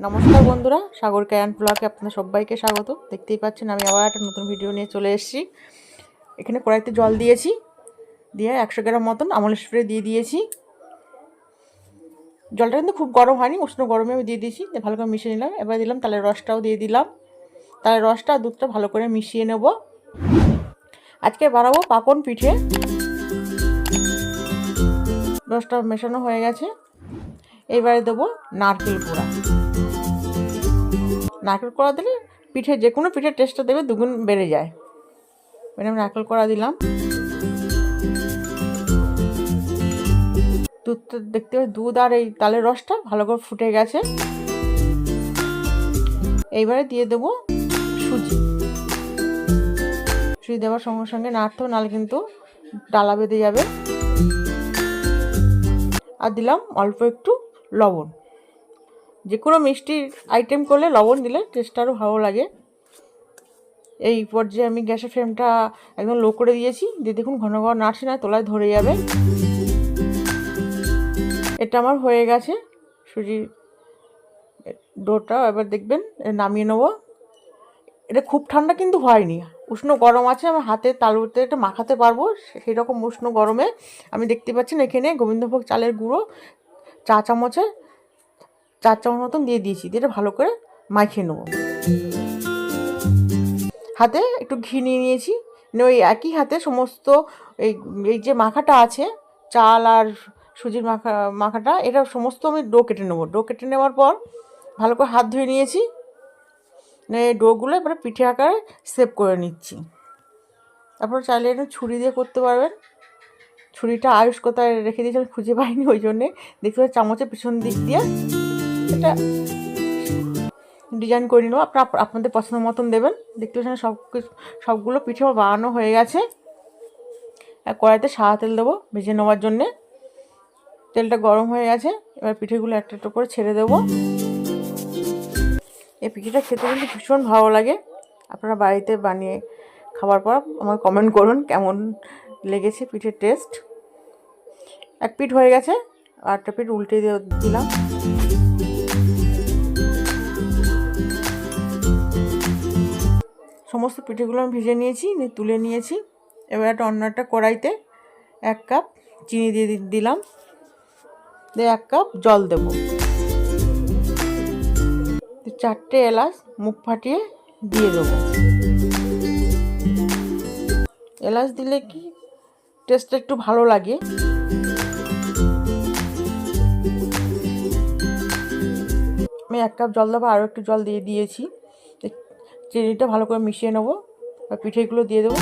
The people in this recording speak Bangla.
নমস্কার বন্ধুরা, সাগর ক্যান ব্লগে আপনাদের সবাইকে স্বাগত। দেখতেই পাচ্ছেন আমি আবার একটা নতুন ভিডিও নিয়ে চলে এসেছি। এখানে কড়াইতে জল দিয়েছি, দিয়ে 100 গ্রাম মতন আমুল স্প্রে দিয়ে দিয়েছি। জলটা কিন্তু খুব গরম হয়নি, উষ্ণ গরমে আমি দিয়ে দিয়েছি। ভালো করে মিশিয়ে নিলাম। এবার দিলাম তালের রসটাও দিয়ে দিলাম। তালের রসটা আর দুধটা ভালো করে মিশিয়ে নেব। আজকে বানাবো পাকন পিঠে। রসটা মেশানো হয়ে গেছে। এবারে দেবো নারকেল কোড়া। নারকেল কোড়া দিলে পিঠে, যে কোনো পিঠের টেস্টটা দেবে দুগুণ বেড়ে যায়। আমি নারকেল কোড়া দিলাম। দুধটা দেখতে পাচ্ছি, দুধ আর এই তালের রসটা ভালো করে ফুটে গেছে। এইবারে দিয়ে দেবো সুজি। সুজি দেওয়ার সঙ্গে সঙ্গে নাড়তে হবে, নাহলে কিন্তু ডালা বেঁধে যাবে। আর দিলাম অল্প একটু লবণ। যে কোনো মিষ্টির আইটেম করলে লবণ দিলে টেস্টটা আরও ভালো লাগে। এই পর্যায়ে আমি গ্যাসের ফ্লেমটা একদম লো করে দিয়েছি। দিয়ে দেখুন ঘন ঘন নাড়ছি না, তোলায় ধরে যাবে। এটা আমার হয়ে গেছে সুজির ডোটা। এবার দেখবেন নামিয়ে নেবো। এটা খুব ঠান্ডা কিন্তু হয়নি, উষ্ণ গরম আছে। আমি হাতে তালুতে এটা মাখাতে পারবো সেই রকম উষ্ণ গরমে। আমি দেখতে পাচ্ছেন এখানে গোবিন্দভোগ চালের গুঁড়ো 4 চামচ মতন দিয়ে দিয়েছি। দিয়ে এটা ভালো করে মাখিয়ে নেবো। হাতে একটু ঘি নিয়ে নিয়েছি। ওই একই হাতে সমস্ত এই যে মাখাটা আছে, চাল আর সুজির মাখাটা, এটা সমস্ত আমি ডো কেটে নেবো। ডো কেটে নেওয়ার পর ভালো করে হাত ধুয়ে নিয়েছি। এই ডোগুলো এবারে পিঠে আকারে সেভ করে নিচ্ছি। তারপর চাইলে একটু ছুরি দিয়ে করতে পারবেন। ছুরিটা আয়ুষ কোথায় রেখে দিয়েছি আমি খুঁজে পাইনি, ওই জন্যে দেখতে পাচ্ছি চামচের পিছন দিক দিয়ে এটা ডিজাইন করে নেবো। আপনাদের পছন্দ মতন দেবেন। দেখতে পাচ্ছেন সবগুলো পিঠে বানানো হয়ে গেছে। আর কড়াইতে সাদা তেল দেবো ভেজে নেওয়ার জন্যে। তেলটা গরম হয়ে গেছে। এবার পিঠেগুলো একটা একটা করে ছেড়ে দেবো। এই পিঠেটা খেতে কিন্তু ভীষণ ভালো লাগে। আপনারা বাড়িতে বানিয়ে খাওয়ার পর আমাকে কমেন্ট করুন কেমন লেগেছে পিঠের টেস্ট। এক পিঠ হয়ে গেছে, আর একটা পিঠ উল্টে দিলাম। সমস্ত পিঠেগুলো আমি ভেজে নিয়েছি, তুলে নিয়েছি। এবার অন্য একটা কড়াইতে 1 কাপ চিনি দিয়ে দিলাম। দিয়ে 1 কাপ জল দেব। 4টে এলাচ মুখ ফাটিয়ে দিয়ে দেবো। এলাচ দিলে কি টেস্টটা একটু ভালো লাগে। আমি 1 কাপ জল দেবো, আরও একটু জল দিয়ে দিয়েছি। চিনিটা ভালো করে মিশিয়ে নেবো আর পিঠেগুলো দিয়ে দেবো।